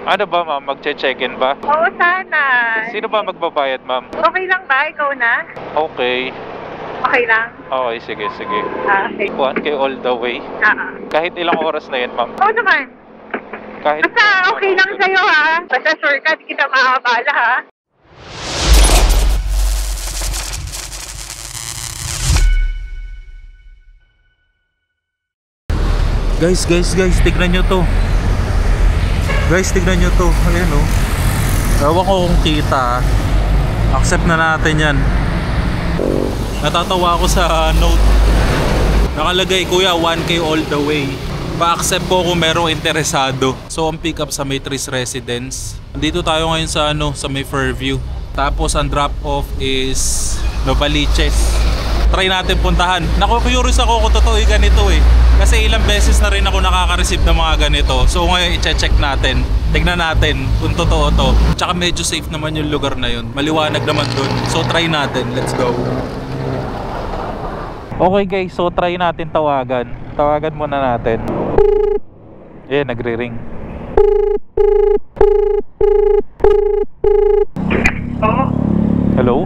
Ano ba ma'am, magche-check-in ba? Oo, sana. Sino ba magbabayad ma'am? Okay lang ba? Ikaw na? Okay. Okay lang? Okay, sige, sige. Okay. 1K all the way. Kahit ilang oras na yun ma'am? Oo naman. Kahit Basta okay lang sa'yo ha. Basta sure ka, di kita makakabala ha. Guys, tignan nyo to. Guys, tignan nyo to. Ayan o. Ewan ko kung kita. Accept na natin yan. Natatawa ako sa note. Nakalagay, kuya, 1K all the way. Pa-accept ko kung merong interesado. So, ang pick up sa Matrix Residence. Dito tayo ngayon sa sa may Fairview. Tapos, ang drop off is Novaliches. Try natin puntahan. Naku-curious ako kung totoo yung ganito eh. Kasi ilang beses na rin ako nakaka-receive ng mga ganito. So ngayon i-check natin. Tignan natin kung totoo to. Tsaka medyo safe naman yung lugar na yun. Maliwanag naman dun. So try natin. Let's go. Okay guys, so try natin tawagan. Tawagan muna natin. Nagre-ring. Hello?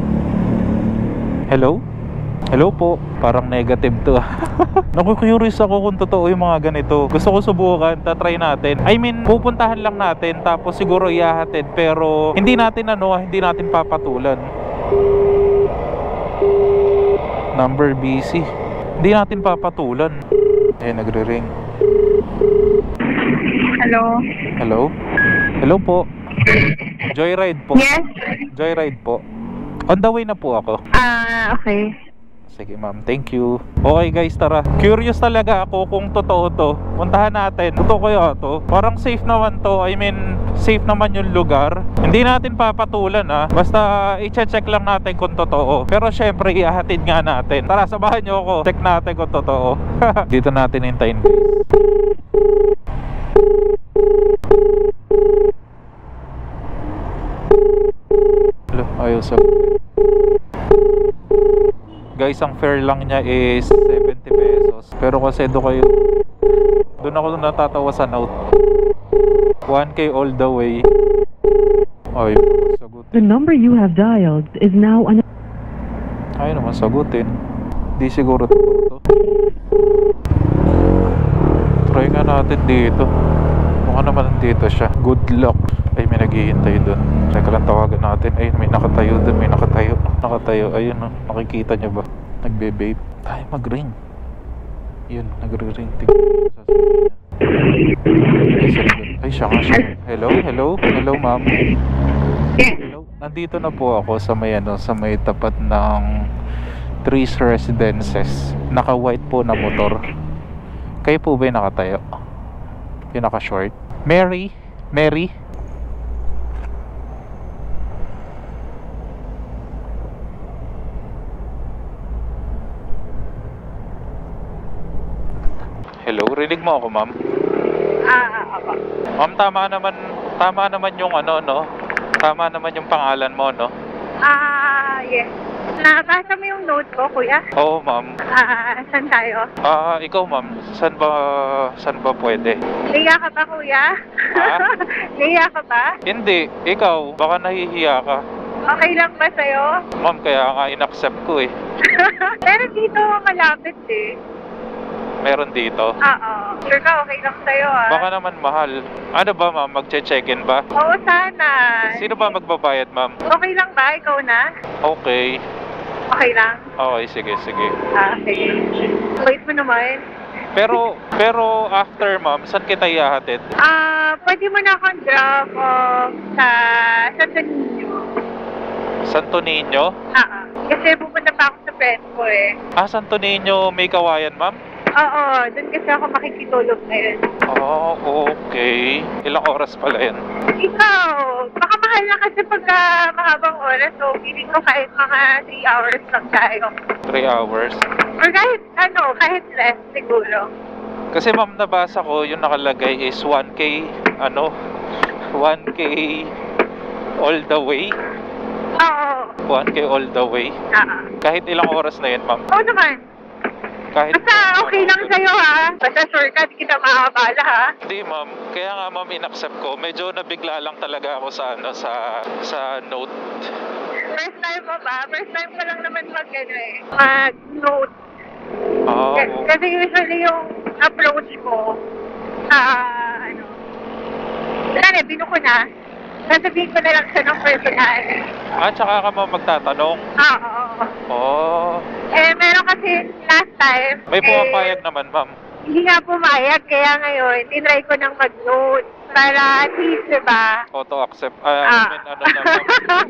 Hello? Hello po, parang negative to. Naku-curious ako kung totoo yung mga ganito. Gusto ko subukan, tatry natin. I mean, pupuntahan lang natin tapos siguro ihahatid. Pero hindi natin hindi natin papatulan. Number busy. Hindi natin papatulan. Nagre-ring. Hello? Hello? Hello po. Joyride po. Yes? Joyride po. On the way na po ako. Okay. Sige ma'am, thank you. Okay guys, tara. Curious talaga ako kung totoo to. Puntahan natin. Totoo kaya to? Parang safe naman to. I mean, safe naman yung lugar. Hindi natin papatulan Basta i-check lang natin kung totoo. Pero syempre, ihahatid nga natin. Tara, sabahan nyo ako. Check natin kung totoo. Dito natin hintayin. Hello, ayaw sa... Guys, ang fare lang niya is 70 pesos. Pero kasi doon ako natatawa sa note. 1K all the way. Ay, sagutin. The number you have dialed is now Ay naman, sagutin. Di siguro to. Try nga natin dito. Mukha naman dito siya. Good luck. Ay, may naghihintay doon. Teka lang, tawagan natin. Ay, may nakatayo doon. May nakatayo. Ayun, nakikita nyo ba? Nagbe-vape. Ay, mag-ring. Yun, nagre-ring. Ay, siya nga siya. Hello, ma'am. Hello. Nandito na po ako sa may sa may tapat ng Trees Residences. Naka-white po na motor. Kayo po ba yung nakatayo? Yung naka-short? Mary? Hello, rinig mo ako, ma'am? Ako. Ma'am, tama naman yung Tama naman yung pangalan mo, no? Yes. Nabasa mo yung note ko, kuya? Oo, ma'am. Saan tayo? Ikaw, ma'am, saan ba pwede? Naiya ka ba, kuya? Naiya ka ba? Hindi, ikaw, baka nahihiya ka. Okay lang ba sa'yo? Ma'am, kaya nga in-accept ko eh. Pero dito, malapit eh. Meron dito? Oo. Sure ka, okay lang sa'yo Baka naman mahal. Ano ba, ma'am, magche-check-in ba? Oo, sana. Sino ba magbabayad, ma'am? Okay lang ba? Ikaw na? Okay. Okay lang? Okay, sige. Sige. Wait mo naman. Pero after, ma'am, saan kita ihahatid? Pwede mo na akong drop off sa Santo Niño. Santo Niño? Kasi pupunta pa ako sa friend ko eh. Santo Niño, may kawayan, ma'am? Oo, doon kasi ako makikitulog ngayon. Okay. Ilang oras pala yan? Ikaw, baka mahal na kasi pagka mahabang oras. So, feeling ko kahit mga 3 hours lang tayo. 3 hours? Or kahit less siguro. Kasi ma'am, nabasa ko yung nakalagay is 1K 1K all the way? Oo. 1K all the way? Kahit ilang oras na yun, ma'am? Oo naman. Kahit Basta okay lang sa'yo ha. Basta sure ka, di kita makakabala ha. Hindi ma'am, kaya nga ma'am in-accept ko. Medyo nabigla lang talaga ako sa ano sa note. First time mo ba? First time ko lang naman mag-note. Oo. Kasi usually yung approach ko, binuko na. Sasabihin ko na lang siya ng personal. Tsaka ka ma'am magtatanong? Oo. Oo. Meron kasi last time. May pumapayag naman ma'am. Hindi nga pumayag, kaya ngayon, tinry ko ng mag-note. Para at least, diba? Auto-accept. I mean, ano na ma'am.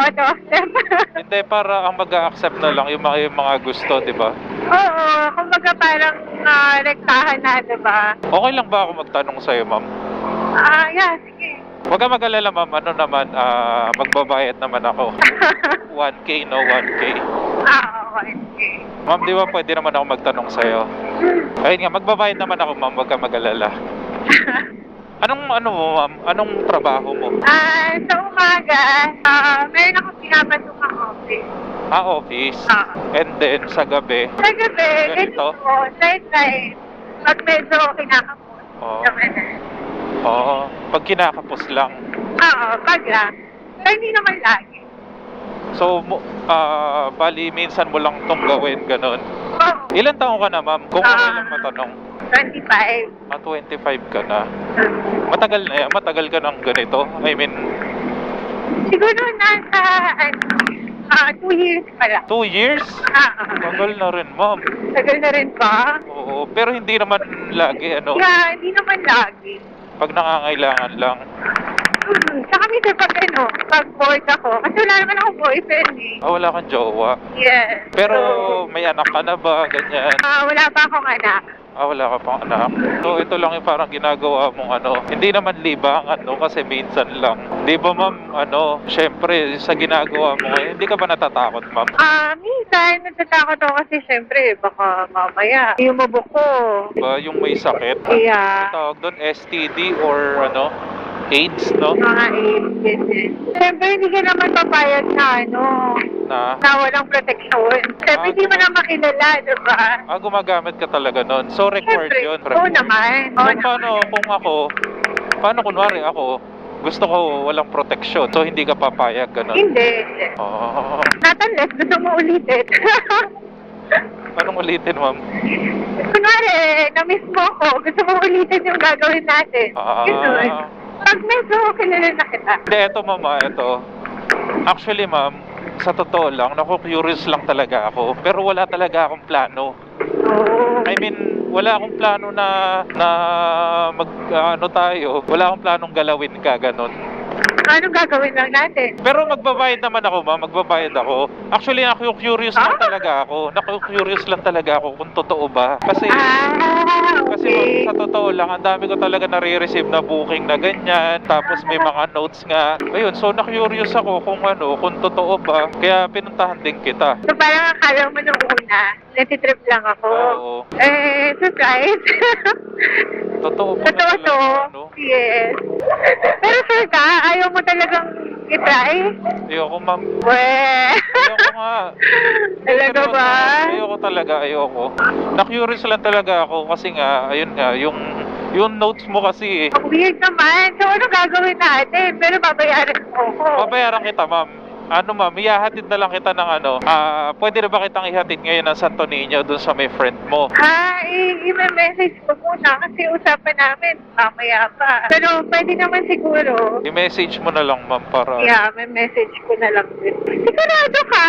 Auto-accept. Hindi, para ang mag-a-accept na lang yung mga gusto, di ba? Oo, kumbaga parang rektahan na, diba? Okay lang ba ako magtanong sa'yo ma'am? Yeah, sige. Huwag ka mag-alala ma'am, ano naman, magbabayad naman ako. 1K, no? 1K. Okay. Ma'am, di ba pwede naman ako magtanong sa'yo? Ayun nga, magbabayad naman ako ma'am, huwag ka mag-alala. Anong mo ma'am? Anong trabaho mo? Sa umaga, meron akong pinapasok ang office. Office? And then, sa gabi? Sa gabi, ganito, night time, pag medyo kinakapos. Oo, pag kinakapos lang. Oo, pag lang. Pero hindi naman lagi. So, bali, minsan mo lang itong gawin, ganun. Oo. Ilan taong ka na ma'am? Kung okay lang matanong. 25. 25 ka na. Matagal na yan? Matagal ka ng ganito? I mean, Siguro nasa, 2 years pala. 2 years? Tagal na rin ma'am. Tagal na rin ba? Oo, pero hindi naman lagi, ano? Yeah, hindi naman lagi. Pag nangangailangan lang. Tsaka minsan pag bored ako, kasi wala naman akong boyfriend eh. Wala kang jowa. Yes. Pero may anak ka na ba? Ganyan. Wala pa akong anak. Wala ka pang anak. So ito lang yung parang ginagawa mong ano. Hindi naman libangan, no? Kasi minsan lang. Di ba ma'am, syempre sa ginagawa mo ngayon, hindi ka ba natatakot ma'am? Minsan natatakot ako kasi syempre baka mamaya yung mabuk ko. Diba yung may sakit? Yeah. Tawag doon STD or AIDS, no? Mga AIDS. Siyempre hindi ka naman papayag na walang proteksyon. Siyempre hindi mo na makilala, diba? Gumagamit ka talaga nun. So required yun. Oo naman. So paano kunwari ako, gusto ko walang proteksyon, so hindi ka papayag, gano'n? Hindi. Not unless gusto mo ulitin. Anong ulitin, ma'am? Kunwari, na-miss mo ako, gusto mo ulitin yung gagawin natin. Ganun. Pag medyo kilala na kita. Hindi, eto ma'am, eto. Actually ma'am, sa totoo lang, naku-curious lang talaga ako. Pero wala talaga akong plano. I mean, wala akong plano na tayo. Wala akong planong galawin ka, ganun. Anong gagawin lang natin? Pero magbabayad naman ako, ma'am. Magbabayad ako. Actually, naku-curious lang talaga ako. Naku-curious lang talaga ako kung totoo ba. Kasi Okay. ma'am, sa totoo lang, ang dami ko talaga nare-receive na booking na ganyan. Tapos may mga notes nga. Ayun, so na-curious ako kung totoo ba. Kaya pinuntahan din kita. So parang akala mo nung una, natitrip lang ako. Oo. Surprise. Totoo ba Totoo to. ano? Yes. Pero sure ka, ayaw mo talagang i-try? Ayoko, ma'am. Weh. Ayoko nga. Talaga ba? Ayoko talaga, ayoko. Na-curious lang talaga ako kasi nga, ayun nga, yung notes mo kasi Ang weird naman. So ano gagawin natin? Pero babayaran mo ako. Babayaran kita, ma'am. Ma'am, ihahatid na lang kita ng pwede na ba kitang ihatid ngayon ng Santo Niño dun sa may friend mo? I-message ko muna kasi usapan namin mamaya pa. Pero pwede naman siguro. I-message mo na lang, ma'am, para... Yeah, may message ko na lang din. Sigurado ka?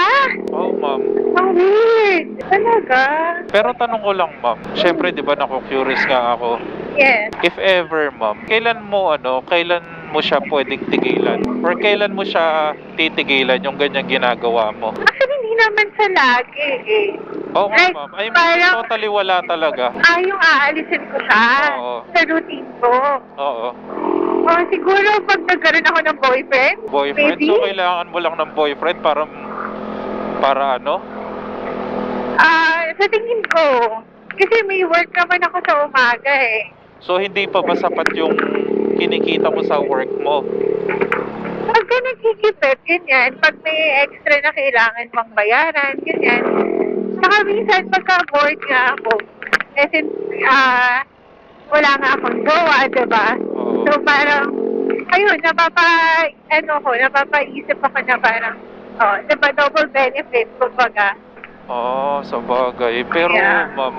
Oo, ma'am. Ang weird. Talaga? Pero tanong ko lang, ma'am. Siyempre, di ba, naku-curious nga ako. Yes. If ever, ma'am, kailan mo siya pwedeng tigilan? Or kailan mo siya titigilan yung ganyang ginagawa mo? Actually, hindi naman sa lagi eh. Oo, Like, ma'am. I mean, parang- totally wala talaga. Yung aalisin ko siya Oo. sa routine ko. Oo. Siguro pag nagkaroon ako ng boyfriend, Boyfriend? maybe. So, kailangan mo lang ng boyfriend para ano? Sa tingin ko, kasi may work naman ako sa umaga eh. So, hindi pa ba sapat yung kinikita mo sa work mo? Pagka nagkikipit, ganyan, pag may extra na kailangan pang bayaran, ganyan. Saka Saka minsan pagka-bored nga ako, eh since wala nga akong jowa, diba? Oo. So parang, ayun, napapaisip ako na parang, diba double benefit, kumbaga. Sa bagay. Pero, Yeah. ma'am,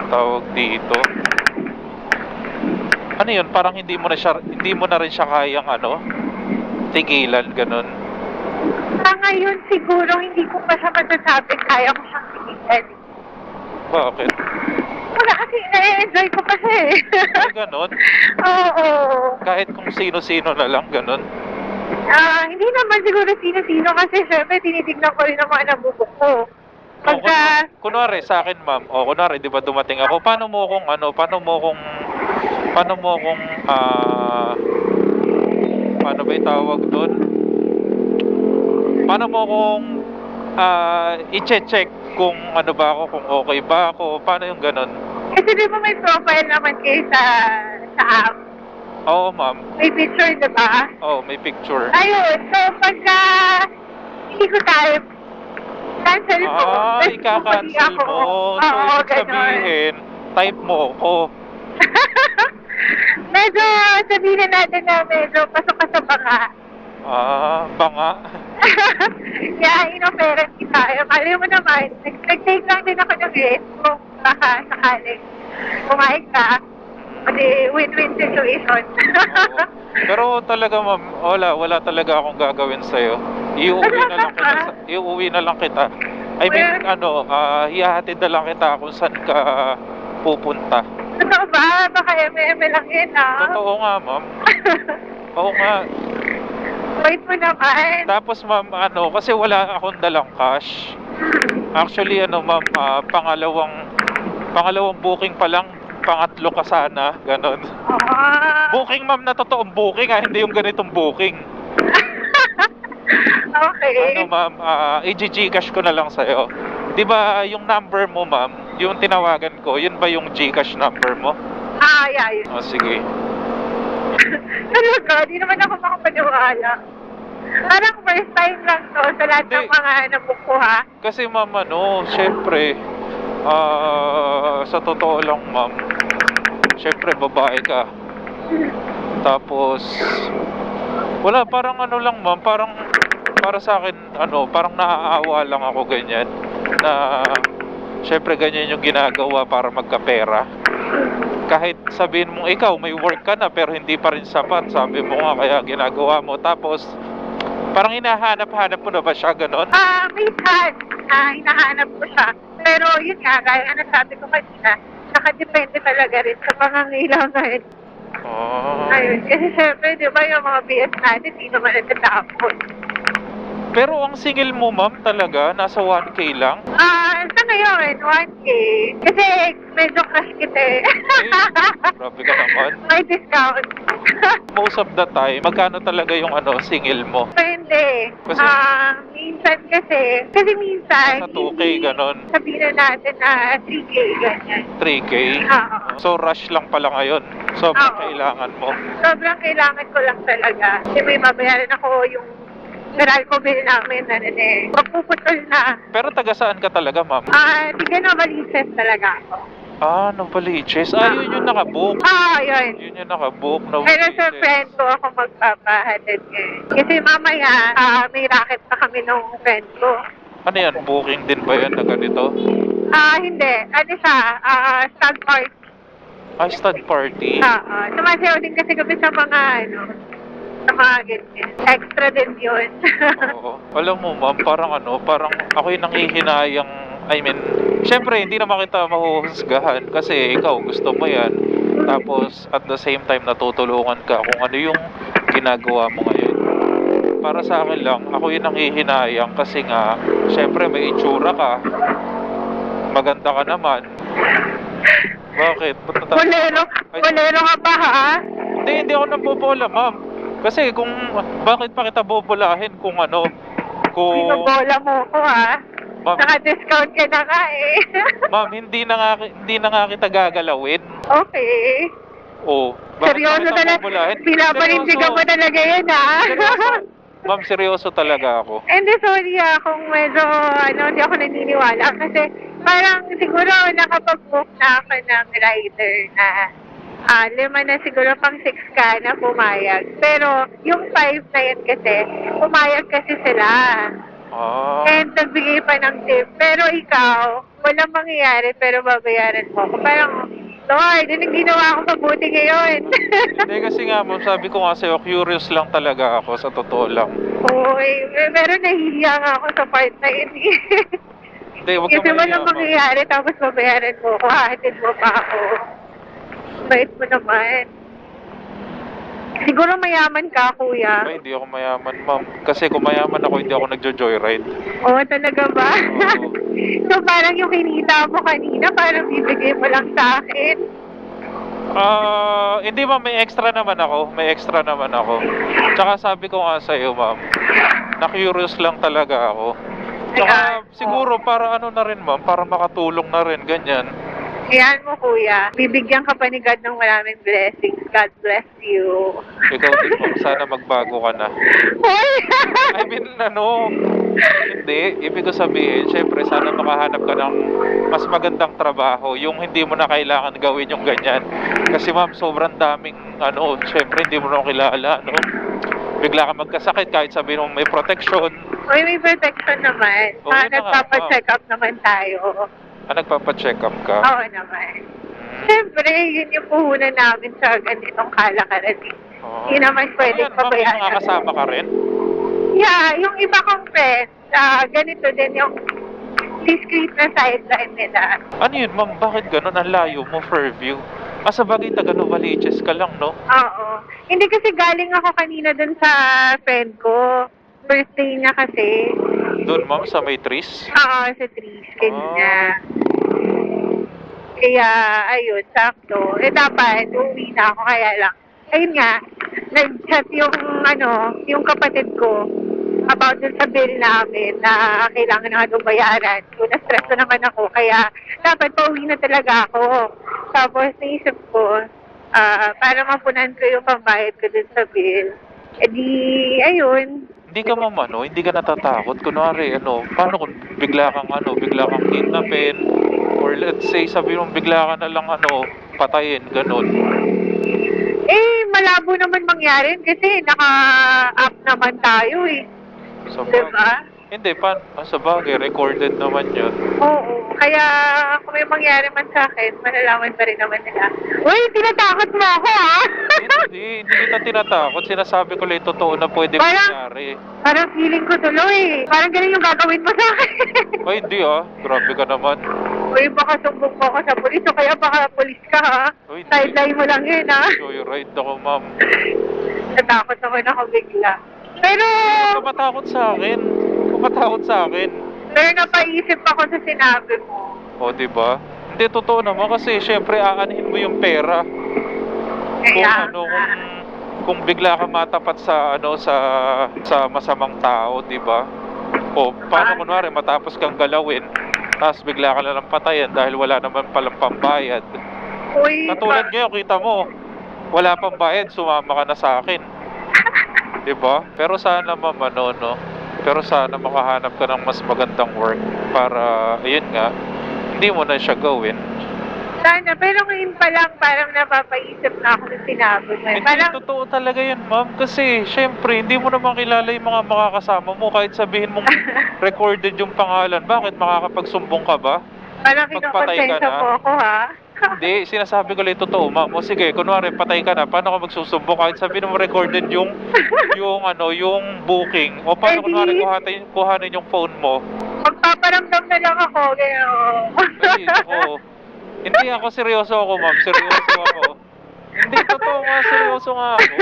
tawag dito. Ano yun? Parang hindi mo na rin siya kayang tigilan, ganun. Sa ngayon siguro, hindi ko pa siya masasabi kaya ko siyang tigilan. Bakit? Wala kasi, na-enjoy ko pa siya eh. Ay, ganun? Oo. Kahit kung sino-sino na lang, ganun? Hindi naman siguro sino-sino kasi syempre tinitignan ko rin ang mga nabubok ko. Kunwari sa akin, ma'am, kunwari, di ba dumating ako, paano mo kung paano ba itawag doon? Paano mo kung i-check kung ano ba ako, kung okay ba ako, paano yung ganun? Kasi di ba may profile naman kayo sa app? Oo, ma'am. May picture, diba? Oo, may picture. Ayun, so pagka hindi ko type, cancel ko. Ika-cancel mo. So, ibig sabihin, type mo ko. Medyo, sabihin natin na medyo pasok ka sa banga. Banga. Kaya inoferan kita. Mali mo naman, nag-take lang din ako ng risk kung baka sakaling pumayag ka. Kasi win-win situation. Oo. Pero talaga, ma'am, wala talaga akong gagawin sa'yo. Iuwi na lang kita. I mean, hihahatid na lang kita kung saan ka pupunta. Totoo ba? Baka eme lang yun, Totoo nga, ma'am. Oo nga. Wait mo naman. Tapos, ma'am, kasi wala akong dalang cash. Actually, ma'am, pangalawang booking pa lang, pangatlo ka sana, ganon. Booking, ma'am, na totoong booking, hindi yung ganitong booking. Okay. Ma'am, i-Gcash ko na lang sa'yo. Di ba yung number mo, ma'am, yung tinawagan ko, yun ba yung Gcash number mo? Yeah, yun. Sige. Talaga, di naman ako makapaniwala. Parang first time lang to sa lahat ng Hindi. mga nabukuha. Kasi, ma'am, syempre, sa totoo lang, ma'am, syempre, babae ka. Tapos, wala, parang lang, ma'am, parang, para sa akin, parang naaawa lang ako ganyan. Na, syempre, ganyan yung ginagawa para magkapera. Kahit sabihin mong ikaw, may work ka na, pero hindi pa rin sapat. Sabi mo nga, kaya ginagawa mo. Tapos, parang hinahanap-hanap mo na ba siya, ganon? Minsan, hinahanap ko siya. Pero yun nga, gaya nga nasabi ko kanina, nakadepende talaga rin sa pangangailangan. Ayun, kasi syempre, di ba yung mga BS natin, hindi naman natatapos. Pero ang singil mo, ma'am, talaga, nasa 1K lang? Sa ngayon, 1K. Kasi medyo crush kita eh. Grabe ka naman. May discount. Most of the time, magkano talaga yung singil mo? Depende. Kasi- Minsan kasi minsan, Nasa 2K, ganon. sabihin na natin na 3K, ganyan. 3K? Oo. So, rush lang pala ngayon. Sobrang Oo. kailangan mo. Sobrang kailangan ko lang talaga. Kasi may mabayaran ako yung Meralco bill namin na magpuputol na. Pero taga saan ka talaga, ma'am? Tiga na Valises talaga ako. Novaliches. Yun yung nakabook. Yun. Yun yung nakabook, Pero Novaliches. sa friend ko ako magpapahatid ngayon. Kasi mamaya, may racket pa kami ng friend ko. Ano yan? Booking din ba yan na ganito? Hindi. Ano siya? Stag party. Stud party. Sumasayaw din kasi kami sa mga, sa mga ganyan. Extra din yun. Oo. Alam mo, ma'am, parang ako yung nangihinayang, syempre, hindi naman kita mahuhusgahan kasi ikaw gusto mo yan. Tapos, at the same time, natutulungan ka kung ano yung ginagawa mo ngayon. Para sa akin lang, ako yung nangihinayang kasi nga, syempre, may itsura ka. Maganda ka naman. Bakit? Bolero ka pa, ha? Hindi ako nabobola, ma'am. Kasi bakit pa kita bobolahin kung Binobola mo ko, ha? Ma'am, Naka-discount ka na nga, eh. ma'am, hindi na nga kita gagalawin. Okay. Bakit Seryoso pa kita talaga. bobolahin? Pinapanindigan mo talaga yan, ha? Seryoso. Ma'am, seryoso talaga ako. Hindi, sorry kung medyo, hindi ako naniniwala. Kasi parang siguro nakapag-book na ako ng rider na 5 na siguro pang 6 ka na pumayag. Pero yung 5 na yan kasi, pumayag kasi sila. And nagbigay pa ng tip. Pero ikaw, walang mangyayari pero babayaran mo ako. Parang, Lord, yung ginawa ko mabuti ngayon. Hindi kasi nga, ma'am, sabi ko nga sa'yo, curious lang talaga ako, sa totoo lang. Oo, pero nahihiya nga ako sa part na yun. Hindi, wag Kasi kang walang mahiya, ma'am. mangyayari tapos babayaran mo ako, hahatid mo pa ako. Bait mo naman. Siguro mayaman ka, kuya. Ay, hindi ako mayaman, ma'am. Kasi kung mayaman ako, hindi ako nagjo-joyride. Oo, talaga ba? Oo. So parang yung kinita mo kanina, parang bibigay mo lang sa akin. Hindi, ma'am, may extra naman ako. May extra naman ako. Tsaka sabi ko nga sa'yo, ma'am, na-curious lang talaga ako. Tsaka siguro para ano na rin, ma'am, para makatulong na rin, ganyan. Ayan mo, kuya. Bibigyan ka pa ni God ng maraming blessings. God bless you. Ikaw din, ma'am, sana magbago ka na. Hoy! I mean, hindi. Ibig ko sabihin, syempre, sana makahanap ka ng mas magandang trabaho. Yung hindi mo na kailangan gawin yung ganyan. Kasi, ma'am, sobrang daming, syempre, hindi mo na kilala, bigla ka magkasakit kahit sabihin mo may protection. Uy, may protection naman. Oo, yun na nga, Nagpapacheck up naman tayo. Nagpapacheck up ka? Oo naman. Siyempre, yun yung puhunan namin sa ganitong kalakaran. Hindi naman pwedeng Ma'am, may pabayaan. mga kasama ka rin? Yeah, yung iba kong friends, ganito din yung discreet na sideline nila. Ano yun, ma'am? Bakit ganun? Ang layo mo, Fairview. Sa bagay, taga Novaliches ka lang, no? Oo. Hindi kasi galing ako kanina dun sa friend ko. Birthday niya kasi. Doon, ma'am, sa may trees? Oo, sa trees. Kanya. Kaya, ayun, sakto. Dapat, uuwi na ako, kaya lang. Ayun nga, nag-chat yung kapatid ko about dun sa bill namin na kailangan na daw bayaran. So, na-stress na naman ako, kaya dapat pauwi na talaga ako. Tapos, naisip ko, para mapunan ko yung pambayad ko dun sa bill. Ayun. Hindi ka, ma'am, hindi ka natatakot? Kunwari, paano kung bigla kang kidnapin? Or let's say, sabi mo, bigla ka na lang, patayin, ganun. Malabo naman mangyari kasi naka-up naman tayo Sa Diba? Hindi, sa bagay, recorded naman yun. Oo. Kaya kung may mangyari man sa akin, malalaman pa rin naman nila. Uy, tinatakot mo ako Hindi kita tinatakot. Sinasabi ko lang totoo na pwede mangyari. Parang feeling ko tuloy. Parang ganun yung gagawin mo sa akin. Ay, hindi Grabe ka naman. Uy, baka sumbong mo ako sa pulis o kaya baka pulis ka Uy, hindi. Sideline mo lang yun Joyride ako, ma'am. Natakot naman ako bigla. Pero, Huwag ka matakot sa akin. pero napaisip ako sa sinabi mo. O, diba? Hindi, totoo naman kasi syempre aanhin mo yung pera. Kaya, Kung bigla ka matapat sa masamang tao, 'di ba? O paano kunwari matapos kang galawin, tapos bigla ka na lang patayan dahil wala naman palang pambayad. uy, Katulad ngayon, kita mo, wala pang bayad, sumama ka na sa akin. 'Di ba? Pero sana pero sana makahanap ka ng mas magandang work para ayun nga, hindi mo na siya gawin. Sana, pero ngayon pa lang parang napapaisip na ako ng sinabi mo. Hindi, Parang, totoo talaga yun, ma'am. Kasi, syempre, hindi mo naman kilala yung mga makakasama mo. Kahit sabihin mong recorded yung pangalan. Bakit? Makakapagsumbong ka ba? parang magpatay ka kinukonsensya na. mo ako, Hindi, sinasabi ko lang totoo, ma'am. O sige, kunwari, patay ka na. Paano ka magsusumbong? Kahit sabihin mo recorded yung booking. O paano, kunwari, kuhanin yung phone mo. Magpaparamdam na lang ako, gano'n. Ay, ako. Hindi ako seryoso ako, ma'am. Seryoso ako. Hindi, totoo nga. Seryoso nga ako.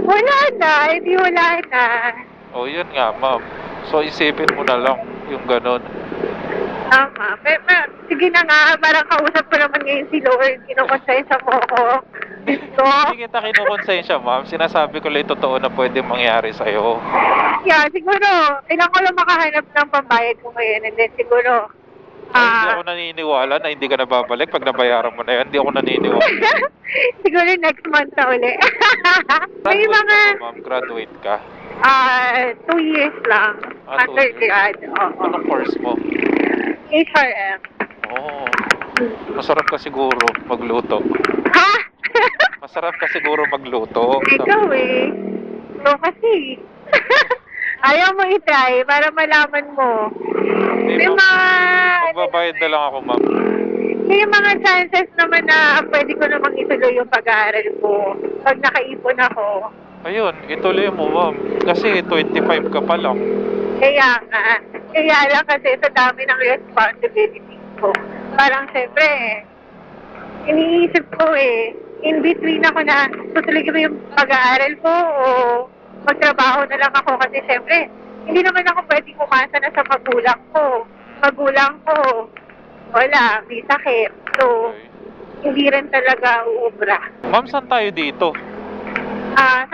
Wala na. O, yun nga, ma'am. So, isipin mo na lang yung ganun. Tama. Pero, sige na nga, parang kausap ko naman ngayon si Lord. Kinukonsensya mo ako. Dito. Hindi kita kinukonsensya, ma'am. Sinasabi ko lang totoo na pwede mangyari sa'yo. Yeah, siguro, kailangan ko lang makahanap ng pambayad ko ngayon. And then siguro, Hindi ako naniniwala na hindi ka nababalik pag nabayaran mo na yan. Hindi ako naniniwala. siguro next month na uli. May Graduate mga, ka, ma'am. Graduate ka. 2 years lang. 2 Undergrad. Oo. Anong course mo? HRM. Oo. Masarap ka siguro magluto. Ha? Masarap ka siguro magluto. Ikaw eh. So kasi. Ayaw mo i-try para malaman mo. Hindi, May ma'am. mga... Magbabayad na lang ako, ma'am. May mga chances naman na pwede ko namang ituloy yung pag-aaral ko. Pag nakaipon ako. Ayun, ituloy mo, ma'am. Kasi 25 ka pa lang. Kaya nga. Kaya lang kasi sa dami ng responsibility ko. Parang syempre, iniisip ko in between ako na tutuloy ko yung pag-aaral ko o magtrabaho na lang ako kasi syempre, hindi naman ako pwedeng umasa na sa magulang ko. Magulang ko, wala, may sakit. So, hindi rin talaga uubra. Ma'am, saan tayo dito?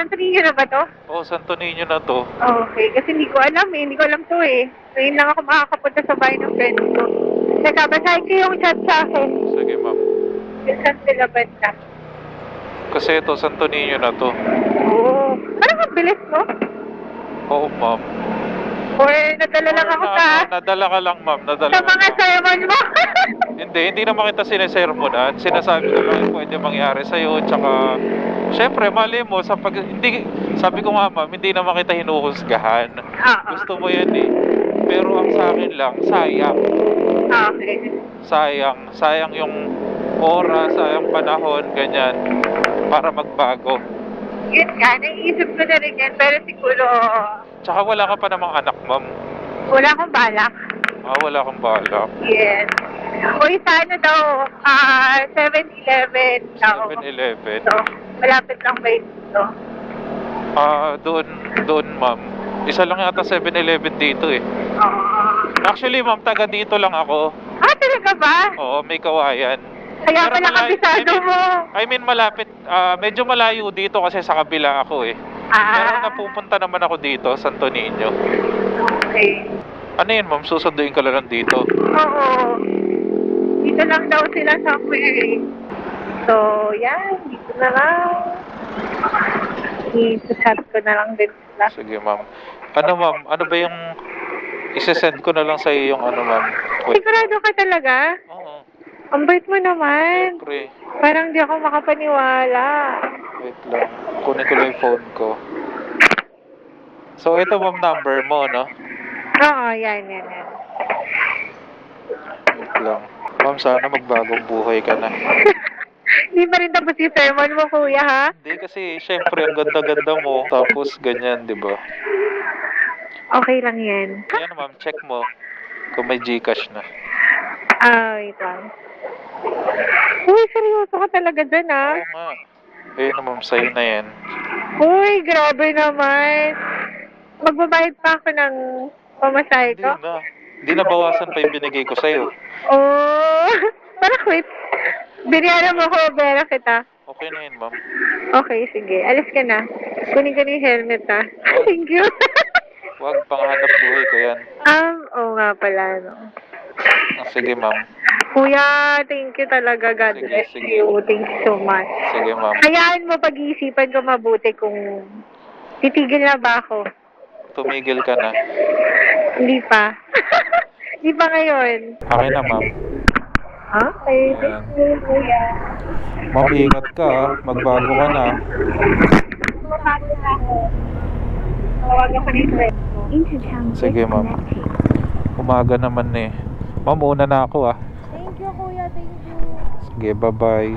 Santo Niño na ba to? Oh, Santo Niño na to. Okay, kasi hindi ko alam hindi ko alam to Ngayon lang ako makakapunta sa bahay ng friend ko. Teka, basahin ko yung chat sa akin. Sige, ma'am. Minsan sila banda. Kasi ito, Santo Niño na to. Oo. Parang ang bilis mo. Oo, ma'am. Or nadala lang ako sa Nadala ka lang, ma'am. Nadala sa ka mga lang. sermon mo. Hindi naman kita sinesermonan. Sinasabi ko lang yung pwede mangyari sa'yo. Tsaka, syempre, mali mo, sabi ko nga, ma'am, hindi naman kita hinuhusgahan. Oo. Gusto mo yan eh. Pero ang sa akin lang, sayang. Okay. Sayang yung oras, sayang panahon, ganyan, para magbago. Yun nga, naiisip ko na rin yan. Pero siguro, Tsaka wala ka pa namang anak, ma'am. wala akong balak. Wala kang balak. Yes. Uy, sana daw, 7-Eleven daw. 7-Eleven. So, malapit lang ba dito? Doon, ma'am. Isa lang yata 7-Eleven dito eh. Oo. Actually, ma'am, taga dito lang ako. Talaga ba? Oo, may kawayan. Kaya Pero pala kabisado mo. I mean, malapit. Medyo malayo dito kasi sa kabila ako eh. Pero napupunta naman ako dito, Santo Niño. Okay. Ano yun, ma'am? Susunduin ka lang dito. Oo. Dito lang daw sila somewhere. So, yan. Dito na lang. I-chat ko na lang din sila. Sige, ma'am. Ano, ma'am? Ano ba yung isesend ko na lang sa iyo yung ano, ma'am? Wait. Sigurado ka talaga? Oo. Ang bait mo naman. Siyempre. Parang di ako makapaniwala. Wait lang. Kunin ko lang yung phone ko. So, ito, ma'am, number mo, no? Oo, yan. Wait lang. Ma'am, sana magbagong buhay ka na. Hindi pa rin tapos yung sermon mo, kuya, ha? Hindi kasi, syempre, ang ganda-ganda mo. Tapos, ganyan, di ba? Okay lang yan. Yan, ma'am, check mo kung may Gcash na. Wait lang. Uy, seryoso ka talaga dyan, ha? Oo nga. Ayun, ma'am, sa'yo na yan. Uy, grabe naman. Magbabayad pa ako ng pamasahe Hindi ko? na. Hindi na bawasan pa yung binigay ko sa'yo. Oh, parang quit. Binayaran mo ko, bera kita. Okay na yun, ma'am. Okay, sige. Alis ka na. Kunin ko na yung helmet, ha? Thank you. Huwag panghanap buhay ko yan. Oo nga pala, no. Sige, ma'am. Kuya, thank you talaga. God Sige, bless sige. you. Thank you so much. Sige, ma'am. Hayaan mo pag-iisipan ko mabuti kung titigil na ba ako. Tumigil ka na. Hindi pa. Hindi pa ngayon. Akin na, ma'am. Okay, thank you, kuya. Ma'am, ingat ka, ha. Magbago ka na. Mabago na ako. Tawagan ko na yung friend ko. Sige, ma'am. Umaga naman eh. Ma'am, una na ako, ah. Thank you, kuya. Thank you. Sige, bye-bye.